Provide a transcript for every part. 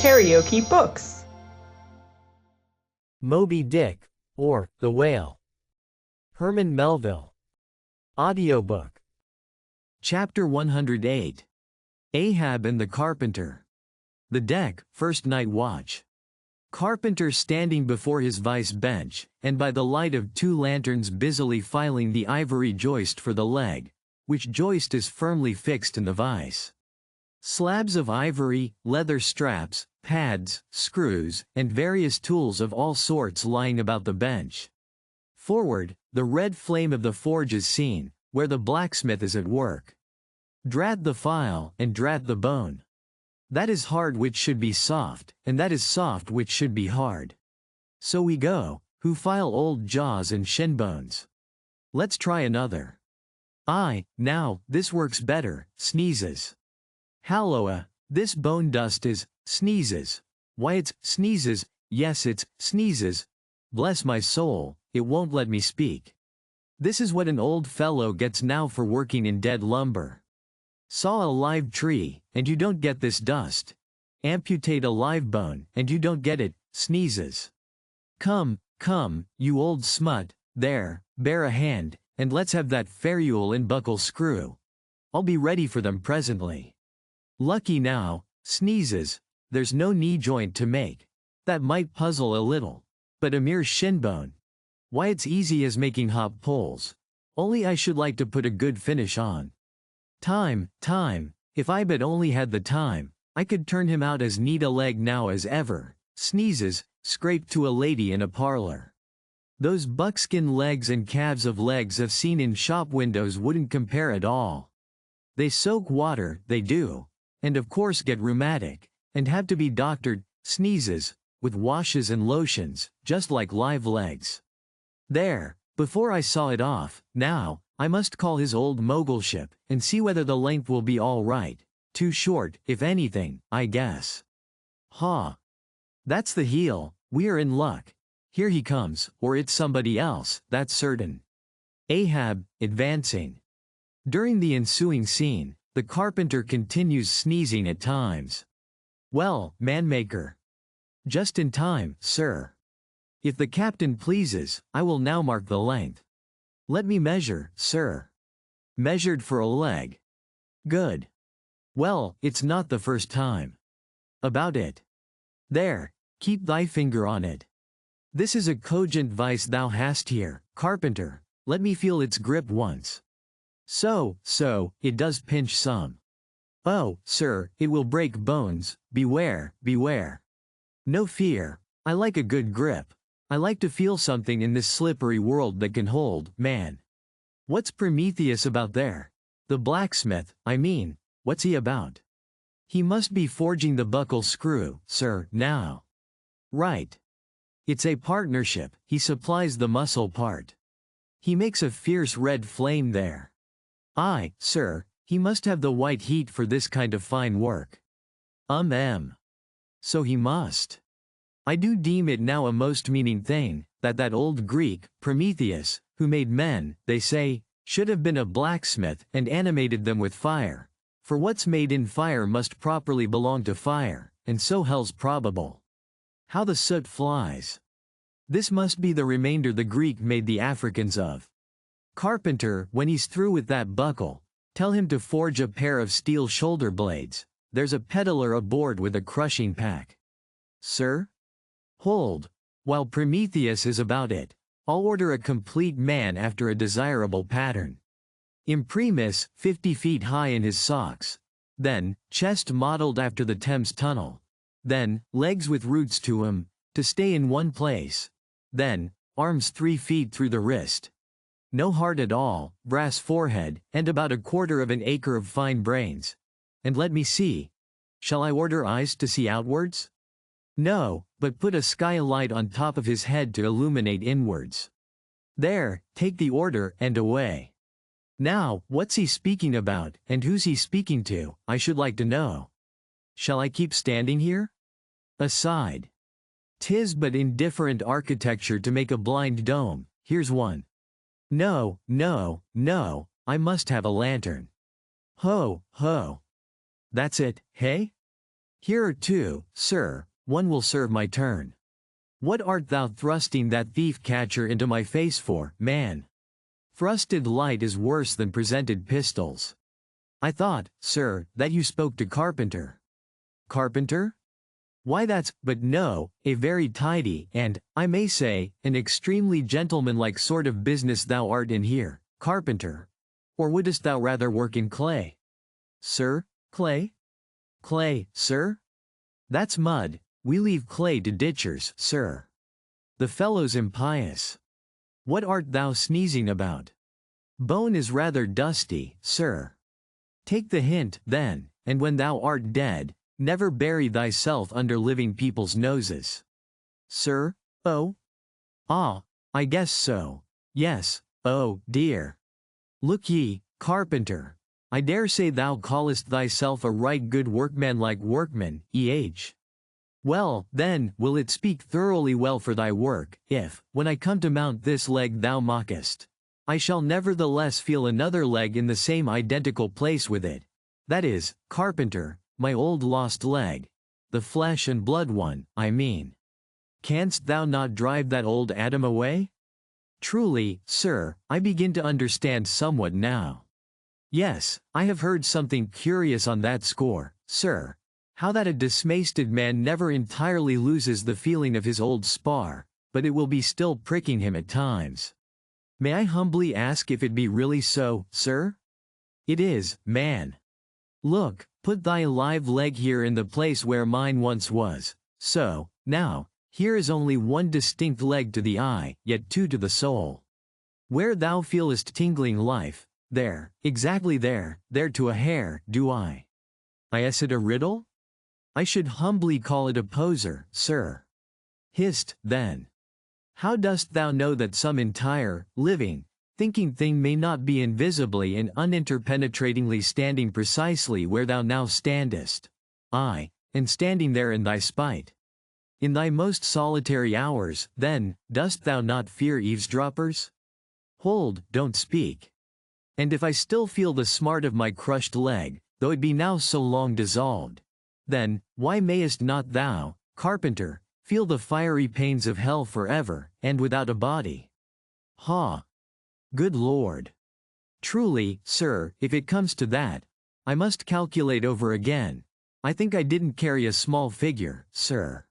KaraokeBooks. Moby-Dick, or The Whale. Herman Melville. Audiobook. Chapter 108. Ahab and the Carpenter. The deck, first night watch. Carpenter standing before his vice bench, and by the light of 2 lanterns busily filing the ivory joist for the leg, which joist is firmly fixed in the vice. Slabs of ivory, leather straps, pads, screws, and various tools of all sorts lying about the bench. Forward, the red flame of the forge is seen, where the blacksmith is at work. Drat the file, and drat the bone. That is hard which should be soft, and that is soft which should be hard. So we go, who file old jaws and shin bones. Let's try another. Aye, now, this works better, sneezes. Halloa, this bone dust is, sneezes. Why it's, sneezes, yes it's, sneezes. Bless my soul, it won't let me speak. This is what an old fellow gets now for working in dead lumber. Saw a live tree, and you don't get this dust. Amputate a live bone, and you don't get it, sneezes. Come, come, you old smut, there, bear a hand, and let's have that ferrule and buckle screw. I'll be ready for them presently. Lucky now, sneezes, there's no knee joint to make. That might puzzle a little. But a mere shin bone. Why it's easy as making hop poles. Only I should like to put a good finish on. Time, if I but only had the time, I could turn him out as neat a leg now as ever, sneezes, scrape to a lady in a parlor. Those buckskin legs and calves of legs I've seen in shop windows wouldn't compare at all. They soak water, they do. And of course get rheumatic, and have to be doctored, sneezes, with washes and lotions, just like live legs. There, before I saw it off, now, I must call his old mogulship, and see whether the length will be all right. Too short, if anything, I guess. Ha! That's the heel, we are in luck. Here he comes, or it's somebody else, that's certain. Ahab, advancing. During the ensuing scene, the carpenter continues sneezing at times. Well, manmaker. Just in time, sir. If the captain pleases, I will now mark the length. Let me measure, sir. Measured for a leg. Good. Well, it's not the first time. About it. There, keep thy finger on it. This is a cogent vice thou hast here, carpenter, let me feel its grip once. So, it does pinch some. Oh, sir, it will break bones, beware, beware. No fear, I like a good grip. I like to feel something in this slippery world that can hold, man. What's Prometheus about there? The blacksmith, I mean, what's he about? He must be forging the buckle screw, sir, now. Right. It's a partnership, he supplies the muscle part. He makes a fierce red flame there. Aye, sir, he must have the white heat for this kind of fine work. So he must. I do deem it now a most meaning thing, that old Greek, Prometheus, who made men, they say, should have been a blacksmith and animated them with fire. For what's made in fire must properly belong to fire, and so hell's probable. How the soot flies. This must be the remainder the Greek made the Africans of. Carpenter, when he's through with that buckle, tell him to forge a pair of steel shoulder blades. There's a peddler aboard with a crushing pack. Sir? Hold. While Prometheus is about it, I'll order a complete man after a desirable pattern. Imprimis, 50 feet high in his socks. Then, chest modeled after the Thames Tunnel. Then, legs with roots to 'em, to stay in one place. Then, arms 3 feet through the wrist. No heart at all, brass forehead, and about 1/4 of an acre of fine brains. And let me see. Shall I order eyes to see outwards? No, but put a skylight on top of his head to illuminate inwards. There, take the order, and away. Now, what's he speaking about, and who's he speaking to, I should like to know. Shall I keep standing here? Aside. 'Tis but indifferent architecture to make a blind dome, here's one. No, I must have a lantern. Ho, ho. That's it, hey? Here are two, sir, one will serve my turn. What art thou thrusting that thief-catcher into my face for, man? Thrusted light is worse than presented pistols. I thought, sir, that you spoke to Carpenter. Carpenter? Why but no, a very tidy, and, I may say, an extremely gentlemanlike sort of business thou art in here, Carpenter. Or wouldst thou rather work in clay? Sir, clay? Clay, sir? That's mud, we leave clay to ditchers, sir. The fellow's impious. What art thou sneezing about? Bone is rather dusty, sir. Take the hint, then, and when thou art dead, never bury thyself under living people's noses. Sir, oh? Ah, I guess so. Yes, oh, dear. Look ye, Carpenter, I dare say thou callest thyself a right good workmanlike workman, Well, then, will it speak thoroughly well for thy work, if, when I come to mount this leg thou mockest. I shall nevertheless feel another leg in the same identical place with it. That is, Carpenter, my old lost leg. The flesh and blood one, I mean. Canst thou not drive that old Adam away? Truly, sir, I begin to understand somewhat now. Yes, I have heard something curious on that score, sir. How that a dismasted man never entirely loses the feeling of his old spar, but it will be still pricking him at times. May I humbly ask if it be really so, sir? It is, man. Look, put thy live leg here in the place where mine once was. So, now, here is only one distinct leg to the eye, yet two to the soul. Where thou feelest tingling life, there, exactly there to a hair, do I. Is it a riddle? I should humbly call it a poser, sir. Hist, then. How dost thou know that some entire, living, thinking thing may not be invisibly and uninterpenetratingly standing precisely where thou now standest? Aye, and standing there in thy spite. In thy most solitary hours, then, dost thou not fear eavesdroppers? Hold, don't speak. And if I still feel the smart of my crushed leg, though it be now so long dissolved, then, why mayest not thou, Carpenter, feel the fiery pains of hell forever, and without a body? Ha! Good Lord! Truly, sir, if it comes to that, I must calculate over again. I think I didn't carry a small figure, sir.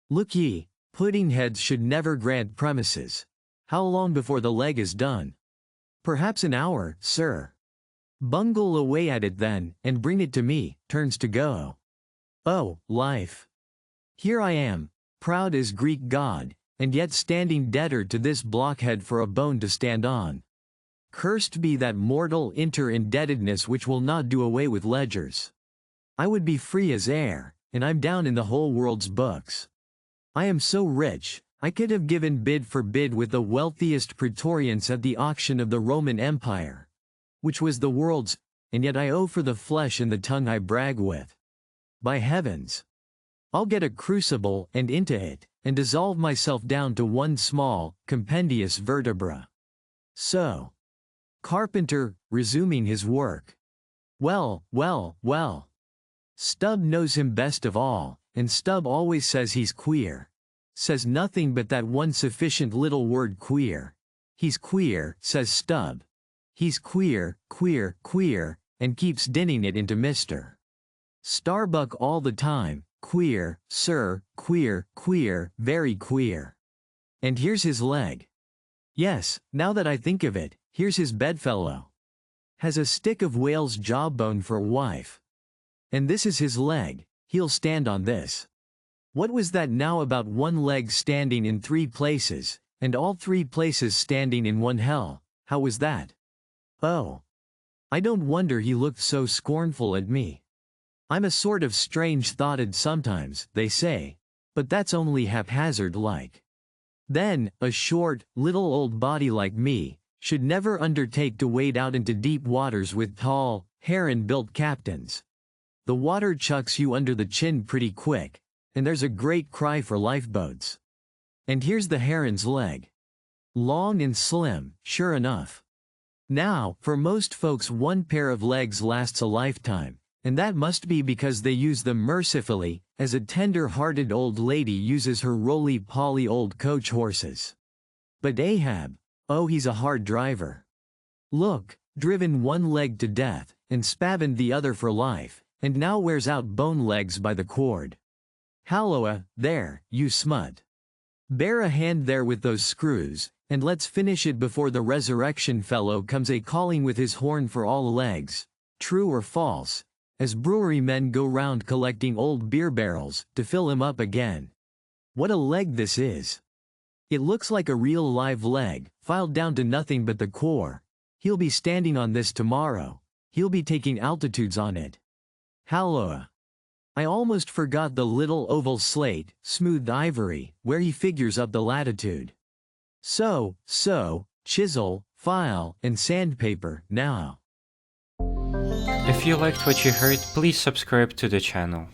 Look ye, pudding heads should never grant premises. How long before the leg is done? Perhaps an hour, sir. Bungle away at it then, and bring it to me, turns to go. Oh, life! Here I am, proud as Greek god, and yet standing debtor to this blockhead for a bone to stand on. Cursed be that mortal inter-indebtedness which will not do away with ledgers. I would be free as air, and I'm down in the whole world's books. I am so rich, I could have given bid for bid with the wealthiest praetorians at the auction of the Roman Empire, which was the world's, and yet I owe for the flesh and the tongue I brag with. By heavens! I'll get a crucible and into it, and dissolve myself down to one small, compendious vertebra. So. Carpenter, resuming his work. Well, well, well. Stubb knows him best of all, and Stubb always says he's queer. Says nothing but that one sufficient little word queer. He's queer, says Stubb. He's queer, queer, queer, and keeps dinning it into Mr. Starbuck all the time. Queer, sir, queer, queer, very queer. And here's his leg. Yes, now that I think of it, here's his bedfellow. Has a stick of whale's jawbone for wife. And this is his leg, he'll stand on this. What was that now about one leg standing in 3 places, and all 3 places standing in one hell? How was that? Oh. I don't wonder he looked so scornful at me. I'm a sort of strange-thoughted sometimes, they say, but that's only haphazard-like. Then, a short, little old body like me, should never undertake to wade out into deep waters with tall, heron-built captains. The water chucks you under the chin pretty quick, and there's a great cry for lifeboats. And here's the heron's leg. Long and slim, sure enough. Now, for most folks one pair of legs lasts a lifetime, And that must be because they use them mercifully, as a tender-hearted old lady uses her roly-poly old coach horses. But Ahab, oh, he's a hard driver. Look, driven one leg to death, and spavined the other for life, and now wears out bone legs by the cord. Halloa, there, you smut. Bear a hand there with those screws, and let's finish it before the resurrection fellow comes a-calling with his horn for all legs, true or false, as brewery men go round collecting old beer barrels, to fill him up again. What a leg this is! It looks like a real live leg, filed down to nothing but the core. He'll be standing on this tomorrow. He'll be taking altitudes on it. Halloa! I almost forgot the little oval slate, smoothed ivory, where he figures up the latitude. So, chisel, file, and sandpaper, now. If you liked what you heard, please subscribe to the channel.